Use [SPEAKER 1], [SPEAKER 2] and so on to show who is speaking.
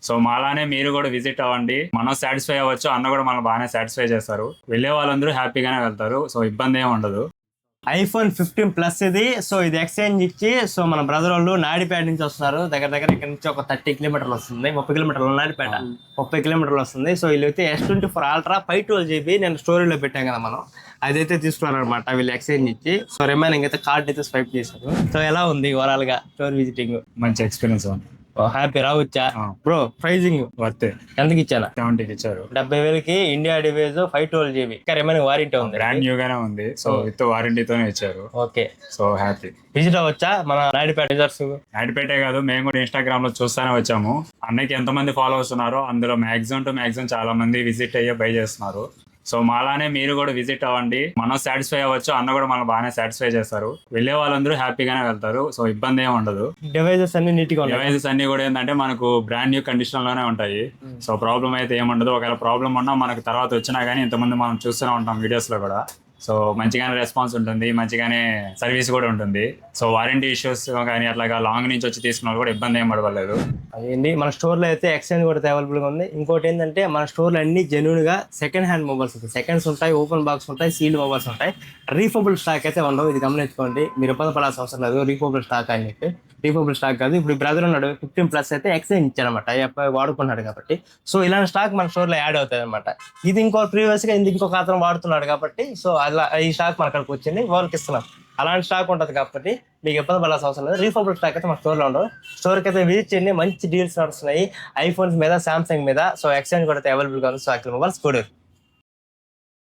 [SPEAKER 1] So మాలానే మీరు కూడా visit అవ్వండి. మనం సాటిస్ఫై అవ్వచ్చు, అన్న కూడా మనం బాగానే సాటిస్ఫై చేస్తారు. వెళ్ళే వాళ్ళందరూ హ్యాపీగానే వెళ్తారు. సో ఇబ్బంది ఏమి ఉండదు.
[SPEAKER 2] iPhone 15 ప్లస్ ఇది. సో ఇది ఎక్స్చేంజ్ ఇచ్చి, సో మన బ్రదర్ వాళ్ళు నాయుడుపేట నుంచి వస్తున్నారు. దగ్గర ఇక్కడ నుంచి ఒక 30 కిలోమీటర్లు వస్తుంది, 30 కిలోమీటర్లు నాయుడుపేట 30 కిలోమీటర్లు వస్తుంది. సో వీళ్ళు అయితే S24 Ultra 512GB నేను స్టోరీలో పెట్టాం కదా మనం, అదైతే తీసుకున్నారు అనమాట వీళ్ళు ఎక్స్చేంజ్ ఇచ్చి. సో రిమైనింగ్ అయితే కార్డ్ అయితే స్వైప్ చేశారు. సో ఎలా ఉంది ఓవరాల్ గా స్టోర్ విజిటింగ్?
[SPEAKER 1] మంచి ఎక్స్పీరియన్స్ ఉంది.
[SPEAKER 2] హ్యాపీ రావచ్చా బ్రో? Pricing
[SPEAKER 1] worth.
[SPEAKER 2] ఎంతకి ఇచ్చానా?
[SPEAKER 1] 70కి ఇచ్చారు.
[SPEAKER 2] 70,000కి ఇండియా డివైజ్ 512GB. ఇంకా రిమైనింగ్ వారంటీ ఉంది,
[SPEAKER 1] బ్రాండ్ న్యూ గానే ఉంది. సో విత్ వారంటీతోనే ఇచ్చారు.
[SPEAKER 2] ఓకే.
[SPEAKER 1] So happy.
[SPEAKER 2] విజిట్ అవ్వచ్చా మన నాయుడుపేట యూజర్స్?
[SPEAKER 1] నాయుడుపేటే కాదు, మేము కూడా ఇన్స్టాగ్రామ్ లో చూస్తానే వచ్చాము. అన్నకి ఎంతమంది ఫాలోవర్స్ ఉన్నారో అందులో మాక్సిమం టు మాక్సిమం చాలా మంది విజిట్ అయ్యే బై చేస్తున్నారు. సో మాలానే మీరు కూడా విజిట్ అవ్వండి. మనం సాటిస్ఫై అవ్వచ్చు, అన్న కూడా మనం బాగానే సాటిస్ఫై చేస్తారు. వెళ్ళే వాళ్ళందరూ హ్యాపీగానే వెళ్తారు. సో ఇబ్బంది ఏమి ఉండదు.
[SPEAKER 2] డివైజెస్ అన్ని నీట్ గా ఉంటాయి.
[SPEAKER 1] డివైజెస్ అన్ని కూడా ఏంటంటే మనకు బ్రాండ్ న్యూ కండిషన్ లోనే ఉంటాయి. సో ప్రాబ్లం అయితే ఏముండదు. ఒకవేళ ప్రాబ్లం ఉన్నా మనకు తర్వాత వచ్చినా కానీ ఇంతమంది మనం చూస్తూనే ఉంటాం వీడియోస్ లో కూడా. సో మంచిగానే రెస్పాన్స్ ఉంటుంది, మంచిగానే సర్వీస్ కూడా ఉంటుంది. సో వారంటీ ఇష్యూస్ కానీ అట్లాగా లాంగ్ నుంచి వచ్చి తీసుకున్న వాళ్ళు కూడా ఇబ్బంది ఏం పడవలేదు.
[SPEAKER 2] అదేంటి మన స్టోర్ లో అయితే ఎక్స్చేంజ్ కూడా అవైలబుల్ గా ఉంది. ఇంకోటి ఏంటంటే మన స్టోర్ లో అన్ని జెన్యూన్ గా సెకండ్ హ్యాండ్ మొబైల్స్ ఉంటాయి. సెకండ్స్ ఉంటాయి, ఓపెన్ బాక్స్ ఉంటాయి, సీల్డ్ మొబైల్స్ ఉంటాయి. రీఫబుల్ స్టాక్ అయితే ఉండవు, ఇది గమనించుకోండి. మీరు ఇబ్బంది పడాల్సిన అవసరం లేదు. రీఫబుల్ స్టాక్ అని చెప్పి, రీఫబుల్ స్టాక్ కాదు. ఇప్పుడు బ్రదర్ ఉన్నాడు 15 ప్లస్ అయితే ఎక్స్చేంజ్ ఇచ్చారనమాట, వాడుకున్నాడు కాబట్టి. సో ఇలాంటి స్టాక్ మన స్టోర్ లో యాడ్ అవుతుంది అనమాట. ఇది ప్రీవియస్ గా ఇంకొక అతను వాడుతున్నాడు కాబట్టి, సో అలా ఈ స్టాక్ మన అక్కడికి వచ్చింది, వాళ్ళకి ఇస్తున్నాం. అలాంటి స్టాక్ ఉంటుంది కాబట్టి మీకు ఇబ్బంది పడాల్సిన అవసరం లేదు. రీఫబుల్ స్టాక్ అయితే మన స్టోర్లో ఉండవు. స్టోర్కి అయితే విజిట్ చేయండి, మంచి డీల్స్ నడుస్తున్నాయి ఐఫోన్స్ మీద, సామ్సంగ్ మీద. సో ఎక్స్చేంజ్ కూడా అయితే అవైలబుల్గా ఉంది. సో అక్కడ మొబైల్స్ కూడా